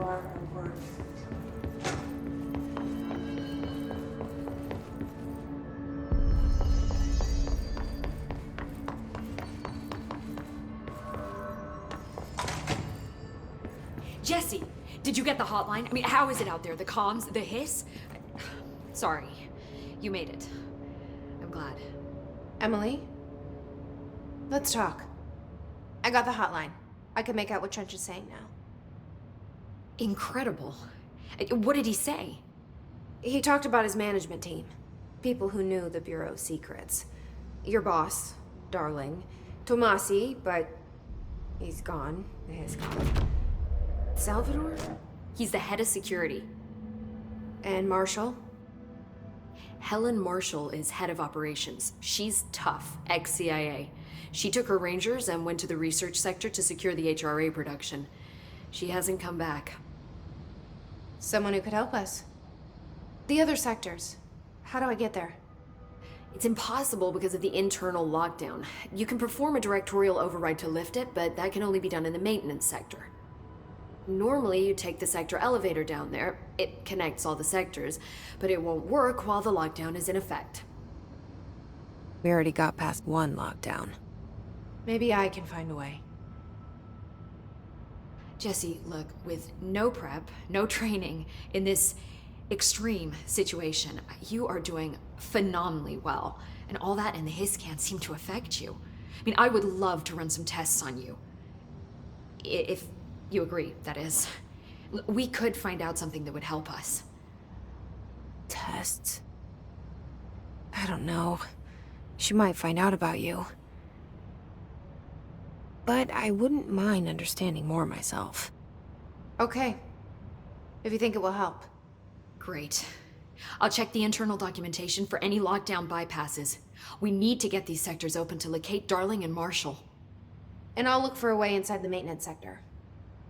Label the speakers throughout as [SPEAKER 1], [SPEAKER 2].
[SPEAKER 1] are at work.
[SPEAKER 2] Jesse, did you get the hotline? I mean, how is it out there? The comms, the hiss? Sorry, you made it. I'm glad.
[SPEAKER 3] Emily? Let's talk. I got the hotline. I can make out what Trench is saying now.
[SPEAKER 2] Incredible. What did he say?
[SPEAKER 3] He talked about his management team. People who knew the Bureau's secrets. Your boss, Darling. Tomasi, but he's gone. He's gone. Salvador?
[SPEAKER 2] He's the head of security.
[SPEAKER 3] And Marshall?
[SPEAKER 2] Helen Marshall is head of operations. She's tough, ex-CIA. She took her Rangers and went to the research sector to secure the HRA production. She hasn't come back.
[SPEAKER 3] Someone who could help us. The other sectors. How do I get there?
[SPEAKER 2] It's impossible because of the internal lockdown. You can perform a directorial override to lift it, but that can only be done in the maintenance sector. Normally, you take the sector elevator down there. It connects all the sectors, but it won't work while the lockdown is in effect.
[SPEAKER 4] We already got past one lockdown.
[SPEAKER 3] Maybe I can find a way.
[SPEAKER 2] Jesse, look, with no prep, no training, in this extreme situation, you are doing phenomenally well. And all that and the hiss can't seem to affect you. I mean, I would love to run some tests on you. If you agree, that is. We could find out something that would help us.
[SPEAKER 4] Tests? I don't know. She might find out about you. But I wouldn't mind understanding more myself.
[SPEAKER 3] Okay. If you think it will help.
[SPEAKER 2] Great. I'll check the internal documentation for any lockdown bypasses. We need to get these sectors open to locate Darling and Marshall.
[SPEAKER 3] And I'll look for a way inside the maintenance sector.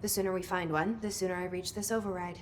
[SPEAKER 3] The sooner we find one, the sooner I reach this override.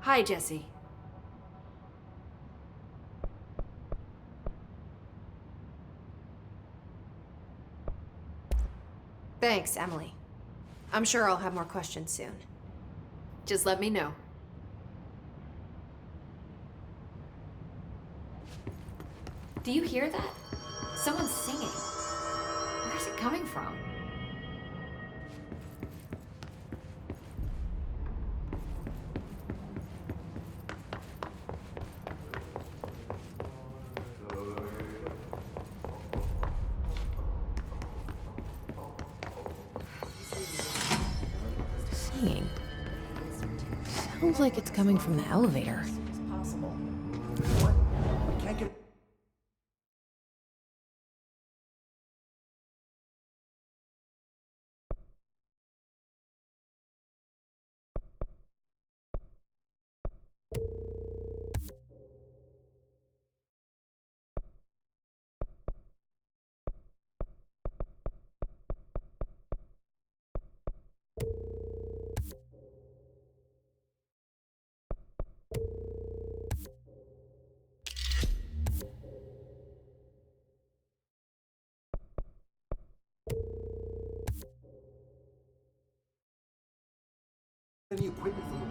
[SPEAKER 2] Hi, Jesse.
[SPEAKER 3] Thanks, Emily. I'm sure I'll have more questions soon.
[SPEAKER 2] Just let me know. Do you hear that? Someone's singing. Where's it coming from?
[SPEAKER 4] Singing. Sounds like it's coming from the elevator.
[SPEAKER 1] It's possible. What? We can't get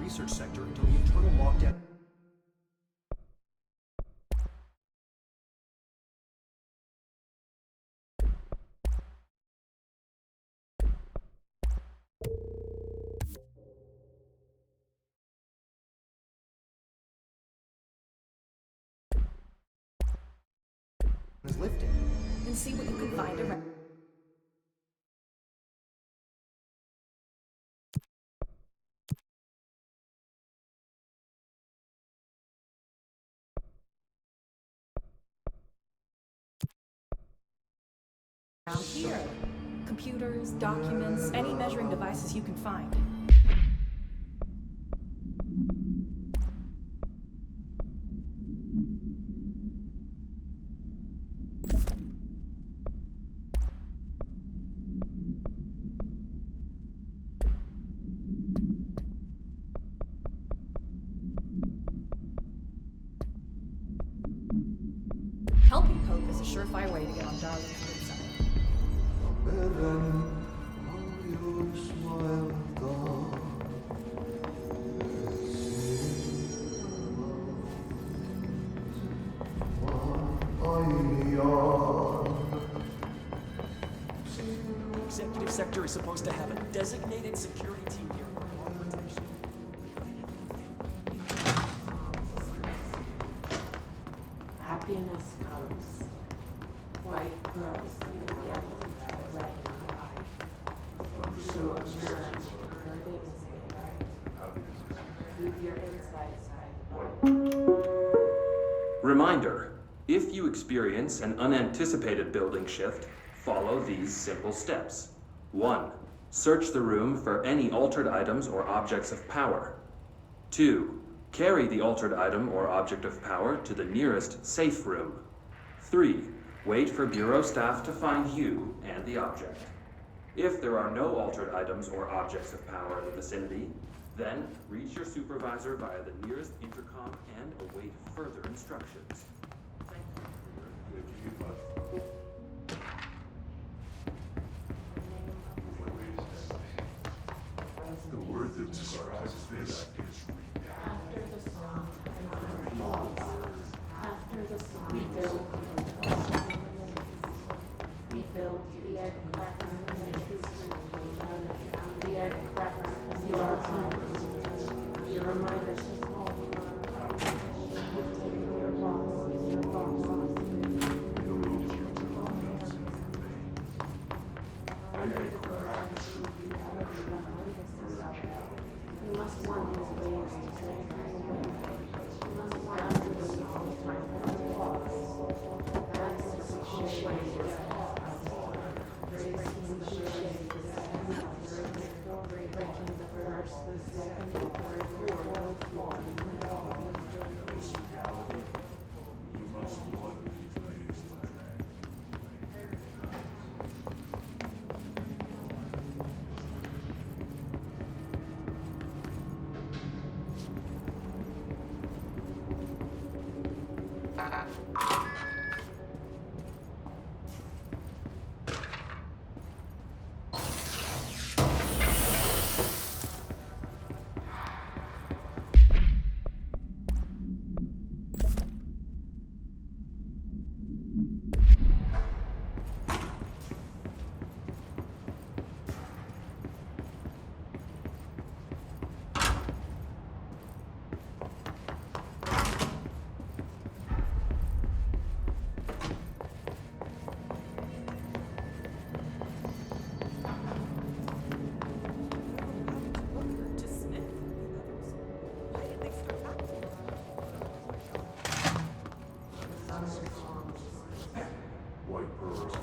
[SPEAKER 1] research sector until the internal lockdown. Is lifted.
[SPEAKER 5] And see what you can find around. Around here. Computers, documents, any measuring devices you can find. Helping Pope is a surefire way to get on Darling's good side.
[SPEAKER 6] Executive sector is supposed to have a designated security team here.
[SPEAKER 7] Happiness comes. White grows. Red sure. Keep your insides.
[SPEAKER 8] Reminder, if you experience an unanticipated building shift, follow these simple steps. 1. Search the room for any altered items or objects of power. 2. Carry the altered item or object of power to the nearest safe room. 3. Wait for Bureau staff to find you and the object. If there are no altered items or objects of power in the vicinity, then reach your supervisor via the nearest intercom and await further instructions. Thank you for your good.
[SPEAKER 9] The word that describes this
[SPEAKER 7] After the song falls, after the song build, we build the aircraft, the aircraft, you are home. You remind us of home. Your boss, your boss. You must want his ways to say, you must want after the song falls. That's the cliche. Breaking the shade, breaking the first, the second, the third, the fourth,
[SPEAKER 9] white pearls.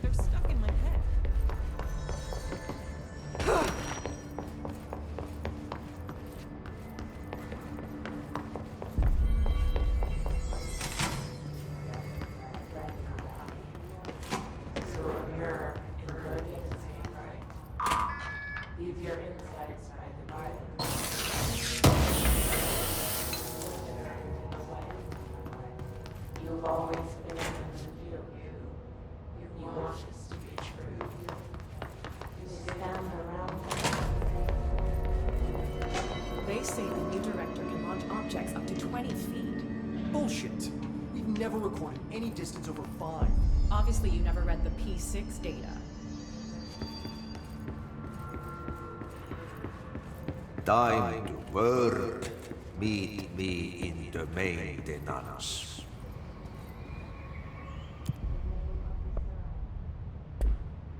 [SPEAKER 5] They're stuck in my head.
[SPEAKER 7] leave your insides by the Bible. You've always been you. You want this to be true. You stand around
[SPEAKER 1] bullshit. We've never recorded any distance over 5.
[SPEAKER 5] Obviously, you never read the P6 data.
[SPEAKER 10] Time to work. Meet me in the maintenance.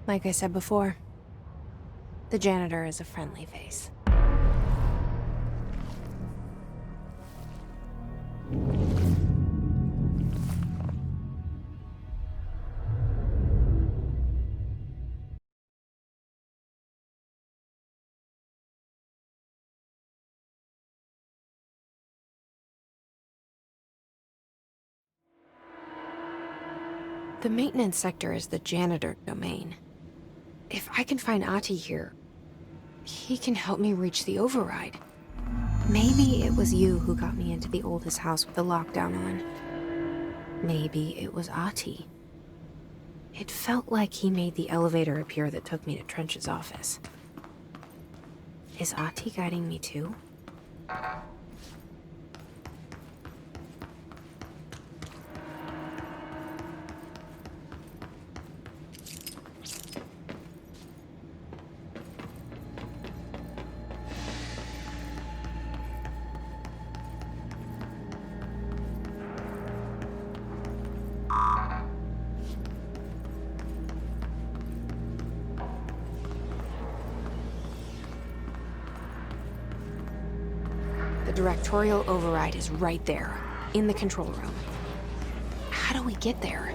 [SPEAKER 4] Like I said before, the janitor is a friendly face. The maintenance sector is the janitor domain. If I can find Ahti here, he can help me reach the override. Maybe it was you who got me into the oldest house with the lockdown on. Maybe it was Ahti. It felt like he made the elevator appear that took me to Trench's office. Is Ahti guiding me too? The directorial override is right there, in the control room. How do we get there?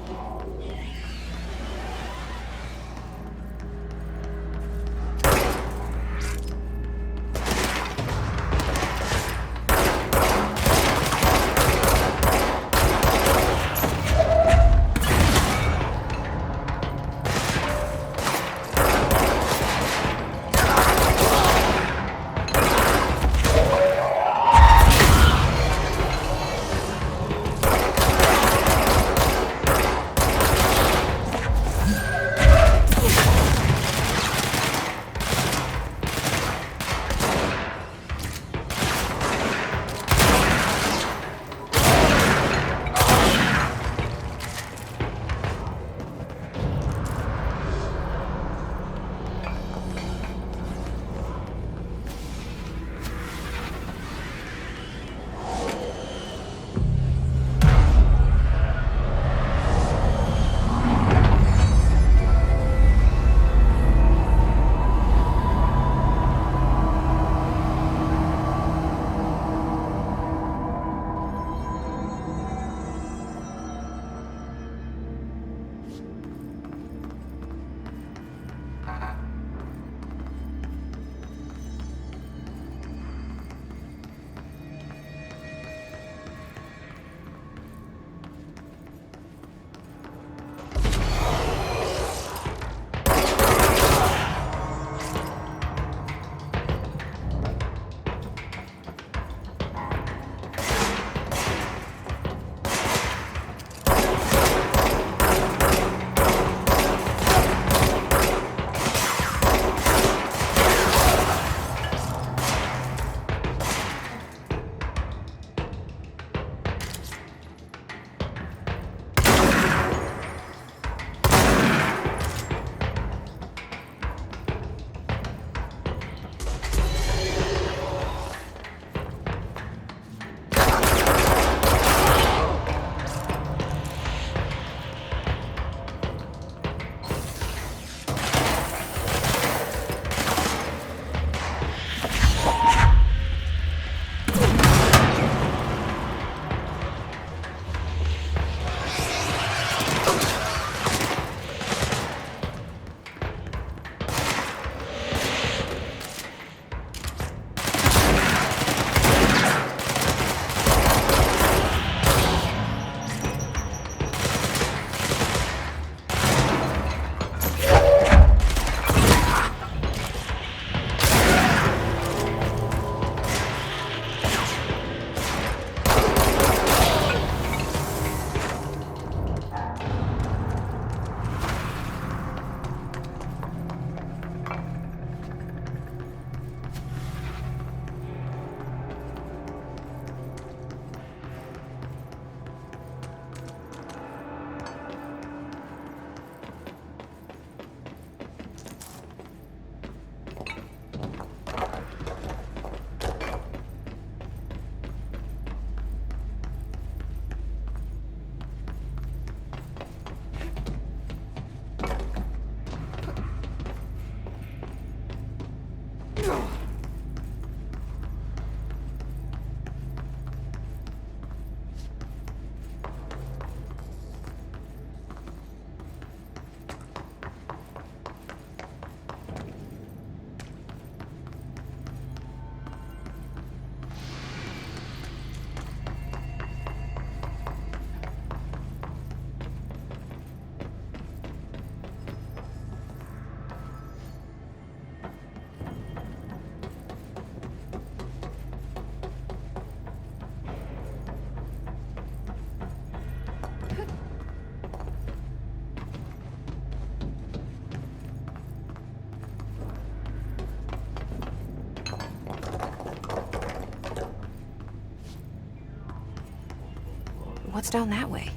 [SPEAKER 4] What's down that way?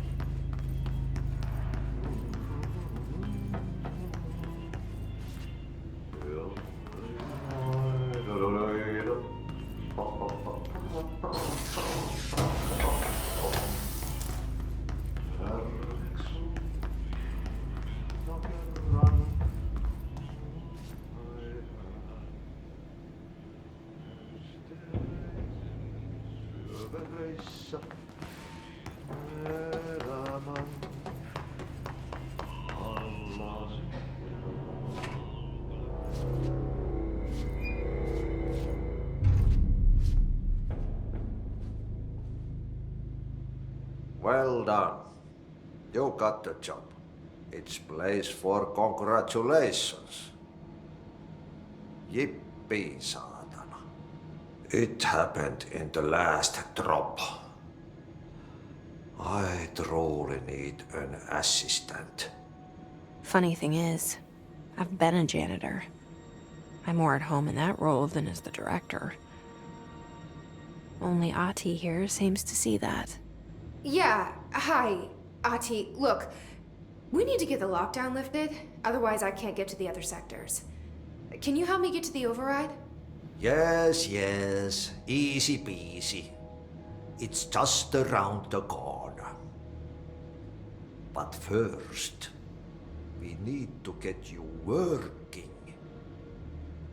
[SPEAKER 10] Well done. You got the job. It's place for congratulations. Yippee, saatana. It happened in the last drop. I truly need an assistant.
[SPEAKER 4] Funny thing is, I've been a janitor. I'm more at home in that role than as the director. Only Ahti here seems to see that.
[SPEAKER 3] Yeah, hi, Ahti. Look, we need to get the lockdown lifted, otherwise I can't get to the other sectors. Can you help me get to the override?
[SPEAKER 10] Yes, yes. Easy peasy. It's just around the corner. But first, we need to get you working.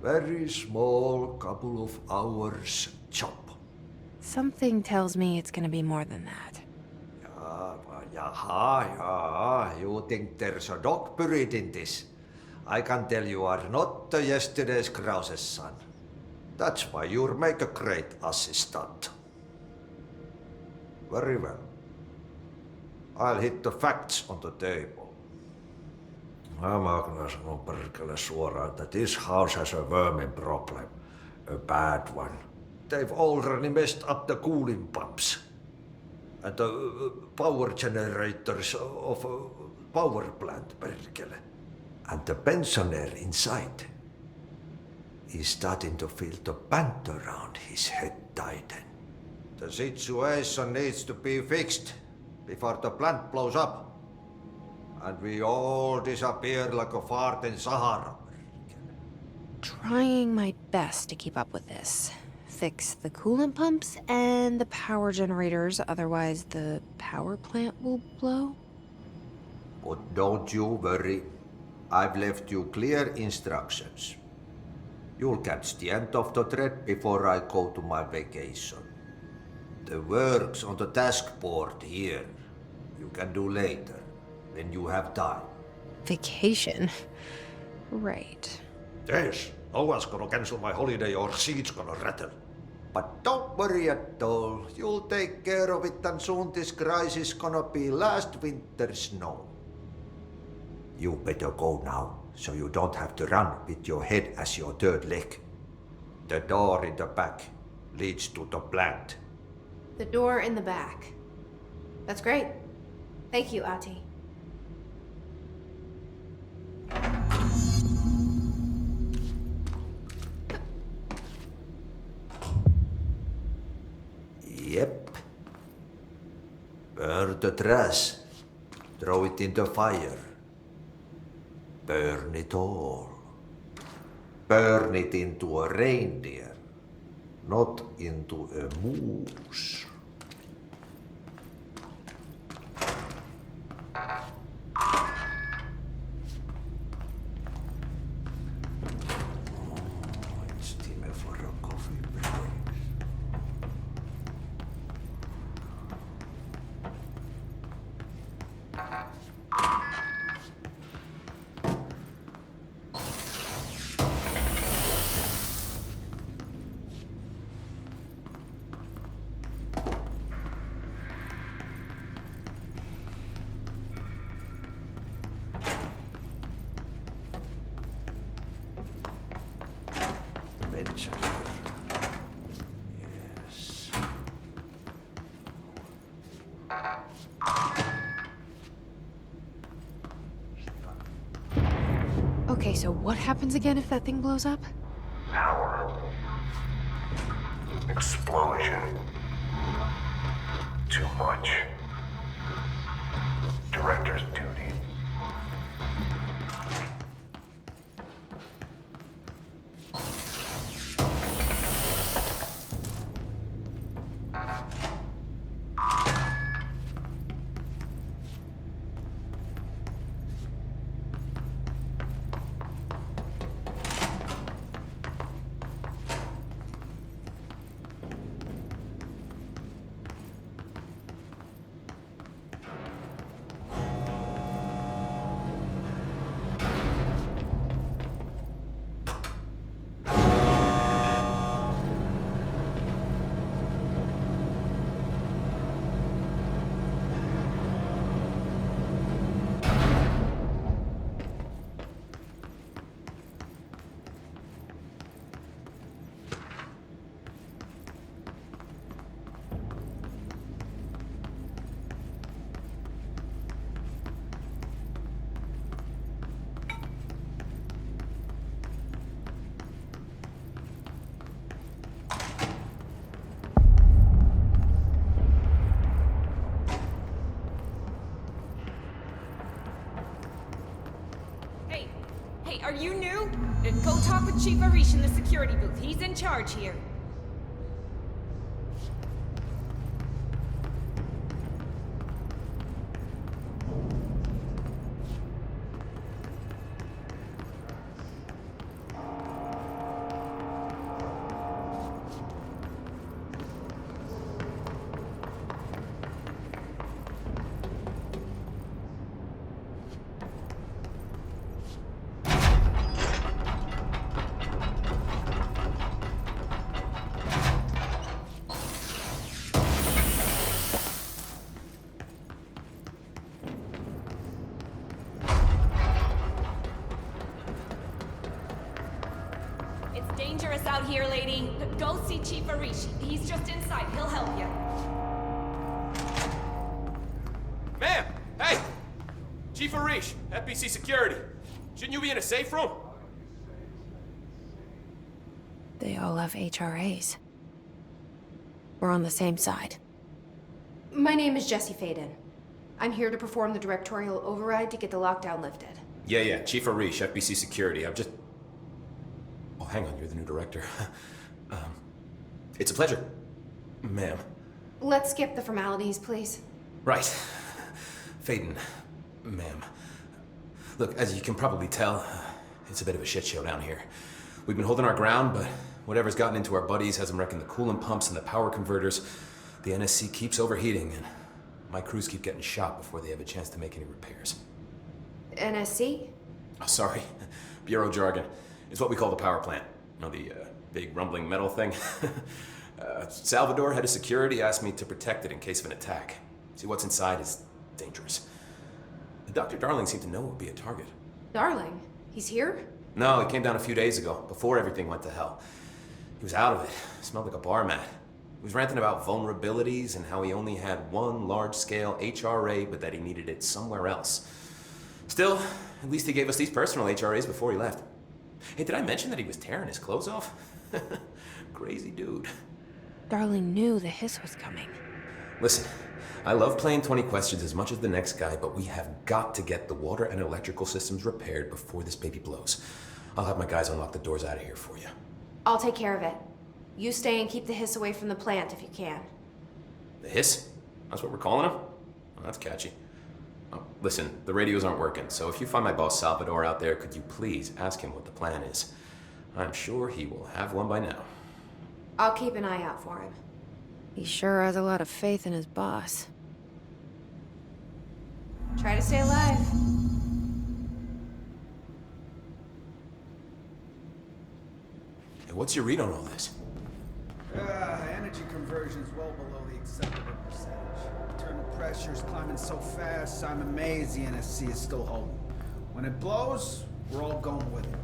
[SPEAKER 10] Very small, couple of hours job.
[SPEAKER 4] Something tells me it's gonna be more than that.
[SPEAKER 10] Yaha, you think there's a dog buried in this? I can tell you are not yesterday's Krause's son. That's why you'll make a great assistant. Very well. I'll hit the facts on the table. Mä kyllä sanon perkele suoraan, that this house has a vermin problem. A bad one. They've already messed up the cooling pumps. And the power generators of a power plant, perkele. And the pensioner inside is starting to feel the band around his head tighten. The situation needs to be fixed before the plant blows up. And we all disappear like a fart in Sahara.
[SPEAKER 4] Trying my best to keep up with this. Fix the coolant pumps and the power generators, otherwise the power plant will blow.
[SPEAKER 10] But don't you worry. I've left you clear instructions. You'll catch the end of the thread before I go to my vacation. The work's on the task board here. You can do later, when you have time.
[SPEAKER 4] Vacation? Right.
[SPEAKER 10] Yes, no one's gonna cancel my holiday or seat's gonna rattle. But don't worry at all. You'll take care of it and soon this crisis gonna be last winter's snow. You better go now, so you don't have to run with your head as your third leg. The door in the back leads to the plant.
[SPEAKER 3] The door in the back. That's great. Thank you, Ahti.
[SPEAKER 10] Yep. Burn the trash. Throw it in the fire. Burn it all. Burn it into a reindeer, not into a moose. It's time for a coffee break. Yes.
[SPEAKER 4] Okay, so what happens again if that thing blows up?
[SPEAKER 9] Power. Explosion. Too much. director's duty.
[SPEAKER 11] Hey, are you new? Go talk with Chief Arish in the security booth. He's in charge here. It's dangerous out here, lady. Go see Chief Arish. He's just inside. He'll help you.
[SPEAKER 6] Ma'am! Hey! Chief Arish, FBC Security. Shouldn't you be in a safe room?
[SPEAKER 4] They all have HRAs. We're on the same side.
[SPEAKER 3] My name is Jesse Faden. I'm here to perform the directorial override to get the lockdown lifted.
[SPEAKER 6] Yeah, Chief Arish, FBC Security. Oh, hang on, you're the new director. It's a pleasure, ma'am.
[SPEAKER 3] Let's skip the formalities, please.
[SPEAKER 6] Right. Faden, ma'am. Look, as you can probably tell, it's a bit of a shit show down here. We've been holding our ground, but whatever's gotten into our buddies has them wrecking the coolant pumps and the power converters. The NSC keeps overheating, and my crews keep getting shot before they have a chance to make any repairs.
[SPEAKER 3] NSC?
[SPEAKER 6] Oh, sorry. Bureau jargon. It's what we call the power plant. You know, the big rumbling metal thing? Salvador, head of security, asked me to protect it in case of an attack. See, what's inside is dangerous. Dr. Darling seemed to know it would be a target.
[SPEAKER 3] Darling? He's here?
[SPEAKER 6] No, he came down a few days ago, before everything went to hell. He was out of it. Smelled like a bar mat. He was ranting about vulnerabilities and how he only had one large-scale HRA, but that he needed it somewhere else. Still, at least he gave us these personal HRAs before he left. Hey, did I mention that he was tearing his clothes off? Crazy dude.
[SPEAKER 4] Darling knew the hiss was coming.
[SPEAKER 6] Listen, I love playing 20 questions as much as the next guy, but we have got to get the water and electrical systems repaired before this baby blows. I'll have my guys unlock the doors out of here for you.
[SPEAKER 3] I'll take care of it. You stay and keep the hiss away from the plant if you can.
[SPEAKER 6] The hiss? That's what we're calling him? Well, that's catchy. Oh, listen, the radios aren't working, so if you find my boss Salvador out there, could you please ask him what the plan is? I'm sure he will have one by now.
[SPEAKER 3] I'll keep an eye out for him.
[SPEAKER 4] He sure has a lot of faith in his boss.
[SPEAKER 3] Try to stay alive.
[SPEAKER 6] Hey, what's your read on all this?
[SPEAKER 1] Energy conversion's well below the acceptable percentage. Internal pressure's climbing so fast, I'm amazed the NSC is still holding. When it blows, we're all going with it.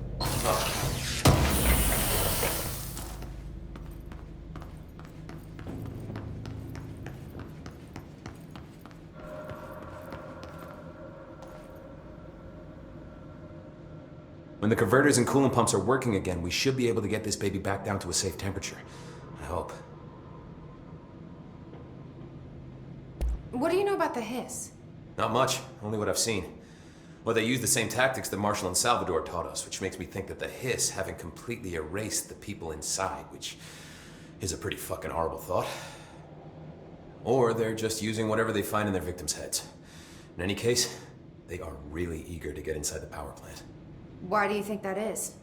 [SPEAKER 6] When the converters and coolant pumps are working again, we should be able to get this baby back down to a safe temperature. I hope.
[SPEAKER 3] What do you know about the hiss?
[SPEAKER 6] Not much, only what I've seen. Well, they use the same tactics that Marshall and Salvador taught us, which makes me think that the Hiss haven't completely erased the people inside, which is a pretty fucking horrible thought. Or they're just using whatever they find in their victims' heads. In any case, they are really eager to get inside the power plant.
[SPEAKER 3] Why do you think that is?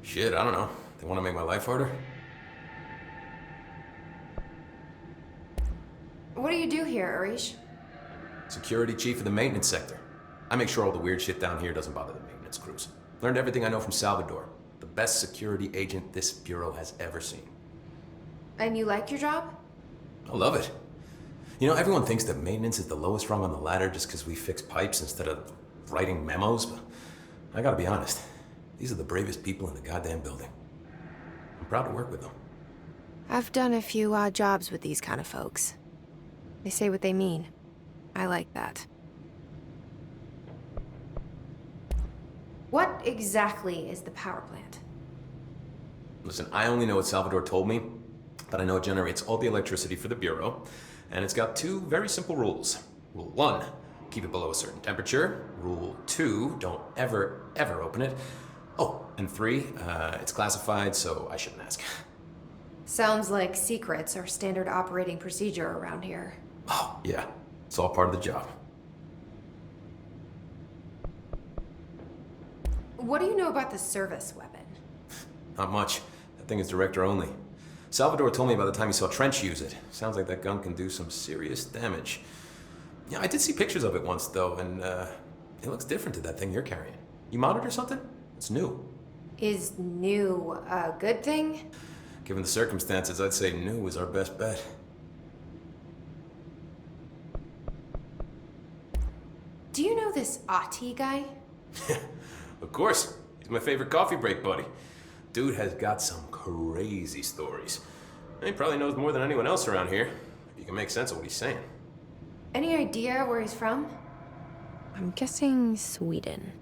[SPEAKER 6] Shit, I don't know. They want to make my life harder?
[SPEAKER 3] What do you do here, Arish?
[SPEAKER 6] Security chief of the maintenance sector. I make sure all the weird shit down here doesn't bother the maintenance crews. Learned everything I know from Salvador. The best security agent this bureau has ever seen.
[SPEAKER 3] And you like your job?
[SPEAKER 6] I love it. You know, everyone thinks that maintenance is the lowest rung on the ladder just because we fix pipes instead of writing memos, but I gotta be honest. These are the bravest people in the goddamn building. I'm proud to work with them.
[SPEAKER 4] I've done a few odd jobs with these kind of folks. They say what they mean. I like that.
[SPEAKER 3] What exactly is the power plant?
[SPEAKER 6] Listen, I only know what Salvador told me, but I know it generates all the electricity for the Bureau, and it's got two very simple rules. Rule 1, keep it below a certain temperature. Rule 2, don't ever, ever open it. Oh, and 3, it's classified, so I shouldn't ask.
[SPEAKER 3] Sounds like secrets are standard operating procedure around here.
[SPEAKER 6] Oh, yeah. It's all part of the job.
[SPEAKER 3] What do you know about the service weapon?
[SPEAKER 6] Not much. That thing is director only. Salvador told me about the time he saw Trench use it. Sounds like that gun can do some serious damage. Yeah, I did see pictures of it once, though, and it looks different to that thing you're carrying. You modded or something? It's new.
[SPEAKER 3] Is new a good thing?
[SPEAKER 6] Given the circumstances, I'd say new is our best bet.
[SPEAKER 3] Do you know this Ati guy?
[SPEAKER 6] Of course. He's my favorite coffee break buddy. Dude has got some crazy stories. He probably knows more than anyone else around here. If you can make sense of what he's saying.
[SPEAKER 3] Any idea where he's from?
[SPEAKER 4] I'm guessing Sweden.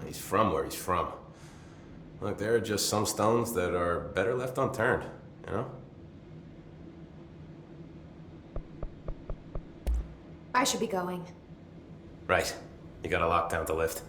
[SPEAKER 6] He's from where he's from. Look, there are just some stones that are better left unturned, you know?
[SPEAKER 3] I should be going.
[SPEAKER 6] Right. You got a lockdown to lift.